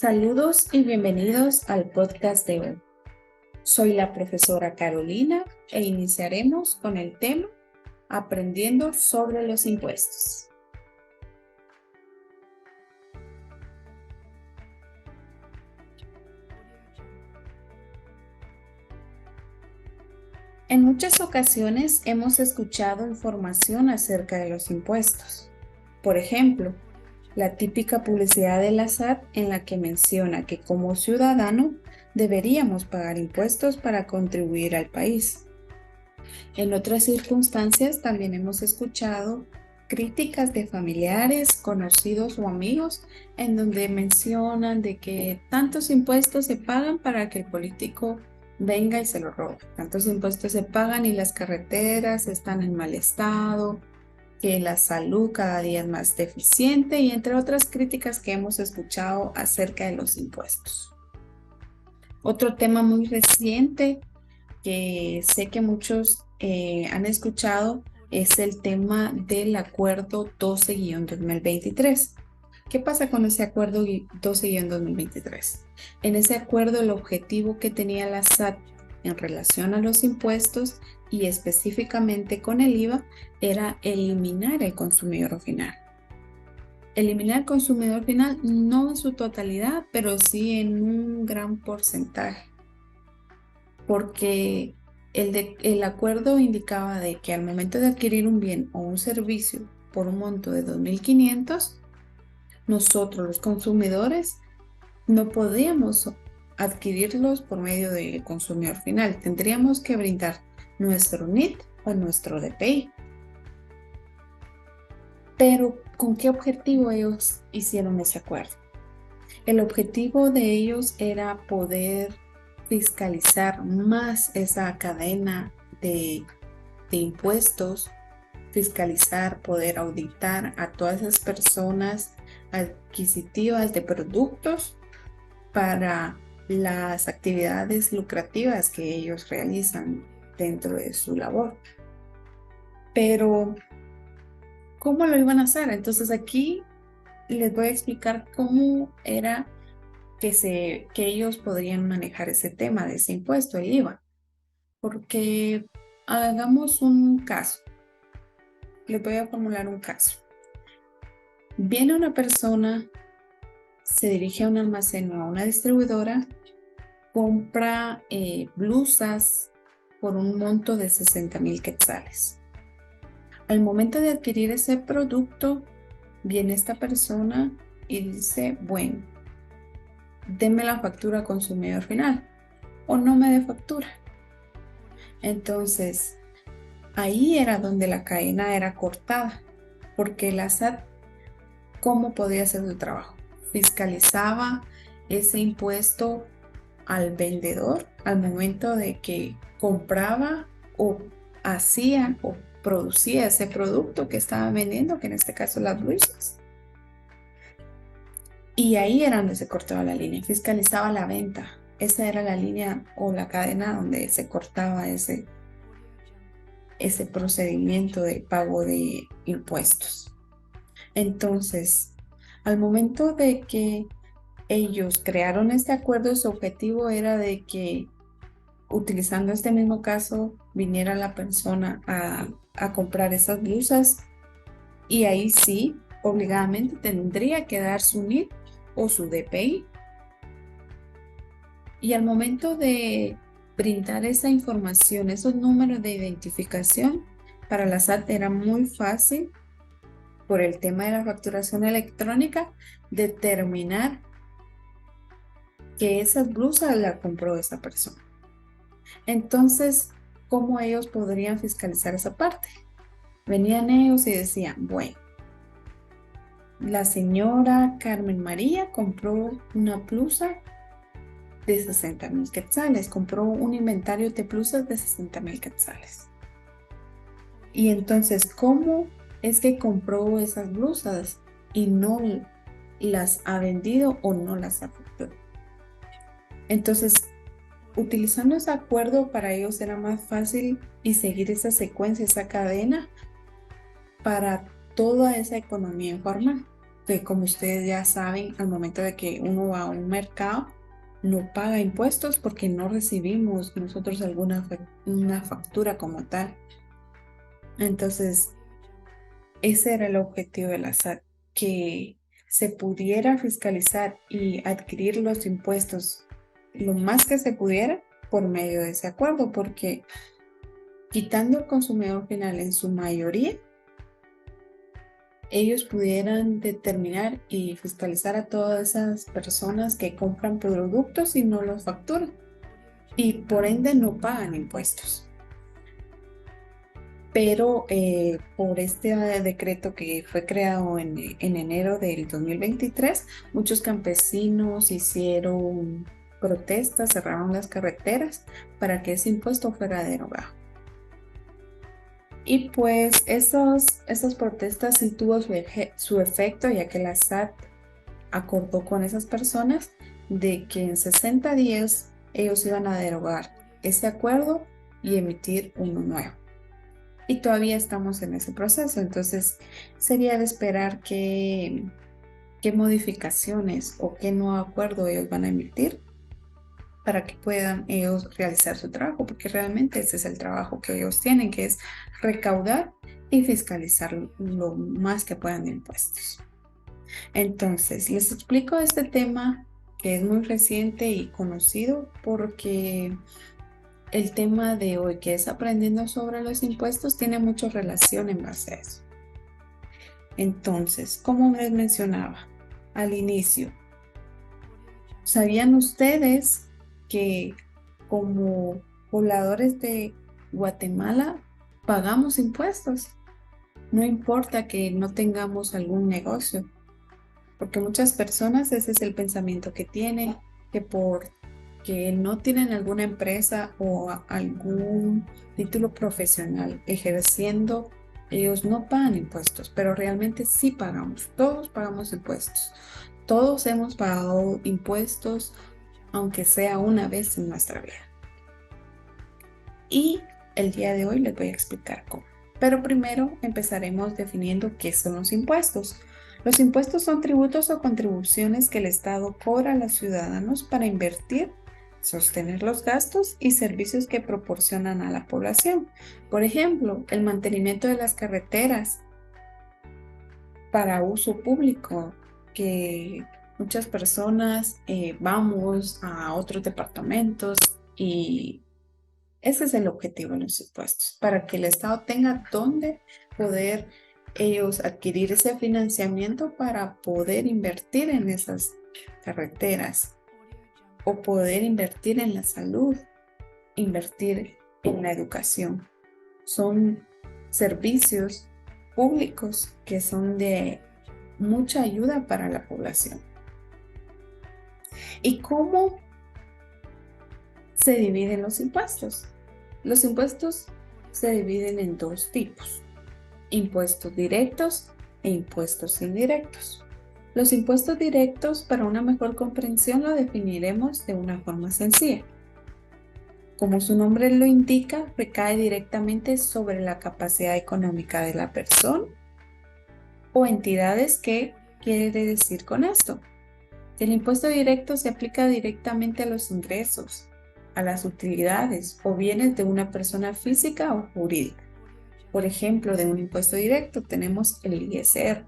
Saludos y bienvenidos al podcast de hoy. Soy la profesora Carolina e iniciaremos con el tema Aprendiendo sobre los impuestos. En muchas ocasiones hemos escuchado información acerca de los impuestos. Por ejemplo, la típica publicidad de la SAT en la que menciona que como ciudadano deberíamos pagar impuestos para contribuir al país. En otras circunstancias también hemos escuchado críticas de familiares, conocidos o amigos en donde mencionan de que tantos impuestos se pagan para que el político venga y se lo robe. Tantos impuestos se pagan y las carreteras están en mal estado, que la salud cada día es más deficiente y entre otras críticas que hemos escuchado acerca de los impuestos. Otro tema muy reciente que sé que muchos han escuchado es el tema del acuerdo 12-2023. ¿Qué pasa con ese acuerdo 12-2023? En ese acuerdo el objetivo que tenía la SAT en relación a los impuestos y específicamente con el IVA era eliminar el consumidor final. Eliminar el consumidor final no en su totalidad, pero sí en un gran porcentaje. Porque el acuerdo indicaba de que al momento de adquirir un bien o un servicio por un monto de 2.500, nosotros los consumidores no podíamos adquirirlos por medio del consumidor final. Tendríamos que brindar nuestro NIT o nuestro DPI. Pero ¿con qué objetivo ellos hicieron ese acuerdo? El objetivo de ellos era poder fiscalizar más esa cadena de impuestos, fiscalizar, poder auditar a todas esas personas adquisitivas de productos para las actividades lucrativas que ellos realizan dentro de su labor. Pero, ¿cómo lo iban a hacer? Entonces aquí les voy a explicar cómo era que ellos podrían manejar ese tema de ese impuesto, el IVA. Porque hagamos un caso. Les voy a formular un caso. Viene una persona, se dirige a un almacén o a una distribuidora, compra blusas por un monto de 60,000 quetzales. Al momento de adquirir ese producto, viene esta persona y dice, bueno, denme la factura consumidor final o no me dé factura. Entonces, ahí era donde la cadena era cortada, porque la SAT, ¿cómo podía hacer su trabajo? Fiscalizaba ese impuesto al vendedor al momento de que compraba o hacía o producía ese producto que estaba vendiendo, que en este caso las blusas. Y ahí era donde se cortaba la línea, fiscalizaba la venta. Esa era la línea o la cadena donde se cortaba ese procedimiento de pago de impuestos. Entonces, al momento de que ellos crearon este acuerdo, su objetivo era de que, utilizando este mismo caso, viniera la persona a comprar esas blusas y ahí sí, obligadamente tendría que dar su NIT o su DPI. Y al momento de brindar esa información, esos números de identificación, para la SAT era muy fácil, por el tema de la facturación electrónica, determinar que esas blusas las compró esa persona. Entonces, ¿cómo ellos podrían fiscalizar esa parte? Venían ellos y decían, bueno, la señora Carmen María compró una blusa de 60,000 quetzales, compró un inventario de blusas de 60,000 quetzales. Y entonces, ¿cómo es que compró esas blusas y no las ha vendido o no las ha facturado? Entonces, utilizando ese acuerdo, para ellos era más fácil y seguir esa secuencia, esa cadena para toda esa economía informal. que como ustedes ya saben, al momento de que uno va a un mercado, no paga impuestos porque no recibimos nosotros una factura como tal. Entonces, ese era el objetivo de la SAT, que se pudiera fiscalizar y adquirir los impuestos lo más que se pudiera por medio de ese acuerdo, porque quitando al consumidor final en su mayoría, ellos pudieran determinar y fiscalizar a todas esas personas que compran productos y no los facturan y por ende no pagan impuestos. Pero por este decreto que fue creado en enero del 2023, muchos campesinos hicieron protestas, cerraron las carreteras para que ese impuesto fuera derogado. Y pues esas protestas sí tuvo su efecto, ya que la SAT acordó con esas personas de que en 60 días ellos iban a derogar ese acuerdo y emitir uno nuevo. Y todavía estamos en ese proceso, entonces sería de esperar qué modificaciones o qué nuevo acuerdo ellos van a emitir para que puedan ellos realizar su trabajo, porque realmente ese es el trabajo que ellos tienen, que es recaudar y fiscalizar lo más que puedan de impuestos. Entonces, les explico este tema que es muy reciente y conocido porque el tema de hoy, que es aprendiendo sobre los impuestos, tiene mucha relación en base a eso. Entonces, como les mencionaba al inicio, ¿sabían ustedes que como pobladores de Guatemala pagamos impuestos? No importa que no tengamos algún negocio, porque muchas personas ese es el pensamiento que tienen, que porque no tienen alguna empresa o algún título profesional ejerciendo, ellos no pagan impuestos, pero realmente sí pagamos, todos pagamos impuestos. Todos hemos pagado impuestos, aunque sea una vez en nuestra vida. Y el día de hoy les voy a explicar cómo. Pero primero empezaremos definiendo qué son los impuestos. Los impuestos son tributos o contribuciones que el Estado cobra a los ciudadanos para invertir, sostener los gastos y servicios que proporcionan a la población. Por ejemplo, el mantenimiento de las carreteras para uso público, que muchas personas vamos a otros departamentos y ese es el objetivo de los impuestos, para que el Estado tenga dónde poder ellos adquirir ese financiamiento para poder invertir en esas carreteras o poder invertir en la salud, invertir en la educación. Son servicios públicos que son de mucha ayuda para la población. ¿Y cómo se dividen los impuestos? Los impuestos se dividen en dos tipos: impuestos directos e impuestos indirectos. Los impuestos directos, para una mejor comprensión, lo definiremos de una forma sencilla. Como su nombre lo indica, recae directamente sobre la capacidad económica de la persona o entidades. ¿Qué quiere decir con esto? El impuesto directo se aplica directamente a los ingresos, a las utilidades o bienes de una persona física o jurídica. Por ejemplo, de un impuesto directo tenemos el ISR.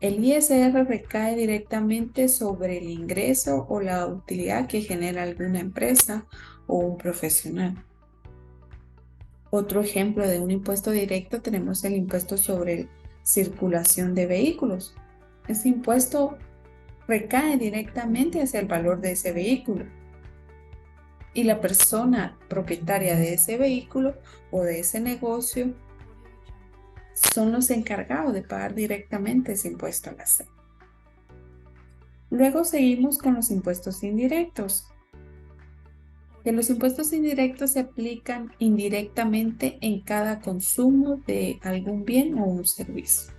El ISR recae directamente sobre el ingreso o la utilidad que genera alguna empresa o un profesional. Otro ejemplo de un impuesto directo tenemos el impuesto sobre circulación de vehículos. Ese impuesto recae directamente hacia el valor de ese vehículo. Y la persona propietaria de ese vehículo o de ese negocio son los encargados de pagar directamente ese impuesto a la SAT. Luego seguimos con los impuestos indirectos. Que los impuestos indirectos se aplican indirectamente en cada consumo de algún bien o un servicio.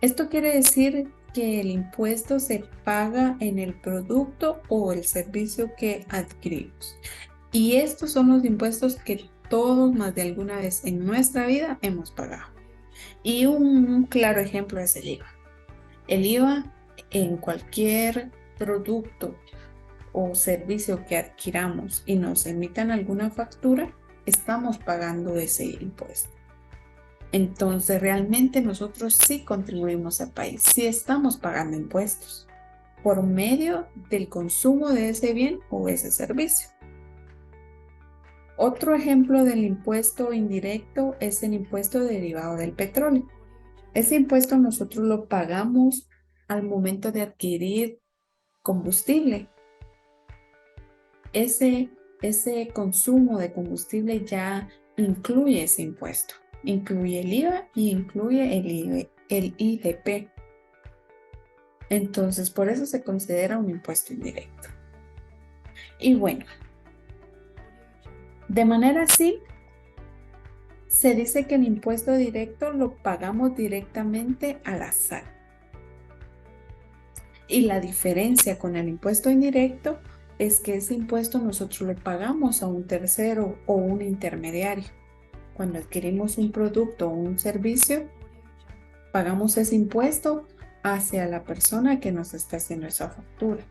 Esto quiere decir que el impuesto se paga en el producto o el servicio que adquirimos. Y estos son los impuestos que todos más de alguna vez en nuestra vida hemos pagado. Y un claro ejemplo es el IVA. El IVA en cualquier producto o servicio que adquiramos y nos emitan alguna factura, estamos pagando ese impuesto. Entonces, realmente nosotros sí contribuimos al país, sí estamos pagando impuestos por medio del consumo de ese bien o ese servicio. Otro ejemplo del impuesto indirecto es el impuesto derivado del petróleo. Ese impuesto nosotros lo pagamos al momento de adquirir combustible. Ese consumo de combustible ya incluye ese impuesto. Incluye el IVA y incluye el IDP. Entonces, por eso se considera un impuesto indirecto. Y bueno, de manera así, se dice que el impuesto directo lo pagamos directamente al azar. Y la diferencia con el impuesto indirecto es que ese impuesto nosotros lo pagamos a un tercero o un intermediario. Cuando adquirimos un producto o un servicio, pagamos ese impuesto hacia la persona que nos está haciendo esa factura.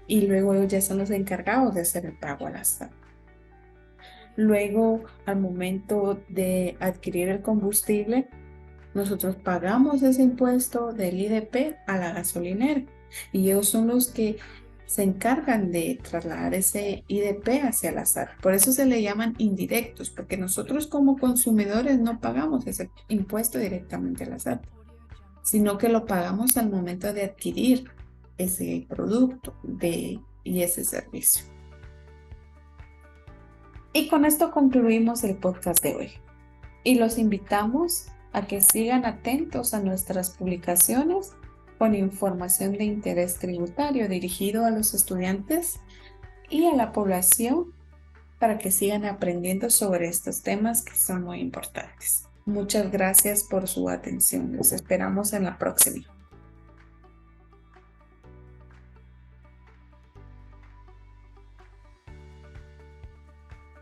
Y luego ellos ya son los encargados de hacer el pago al azar. Luego, al momento de adquirir el combustible, nosotros pagamos ese impuesto del IDP a la gasolinera y ellos son los que se encargan de trasladar ese IDP hacia el azar. Por eso se le llaman indirectos, porque nosotros como consumidores no pagamos ese impuesto directamente al azar, sino que lo pagamos al momento de adquirir ese producto y ese servicio. Y con esto concluimos el podcast de hoy. Y los invitamos a que sigan atentos a nuestras publicaciones con información de interés tributario dirigido a los estudiantes y a la población para que sigan aprendiendo sobre estos temas que son muy importantes. Muchas gracias por su atención. Los esperamos en la próxima.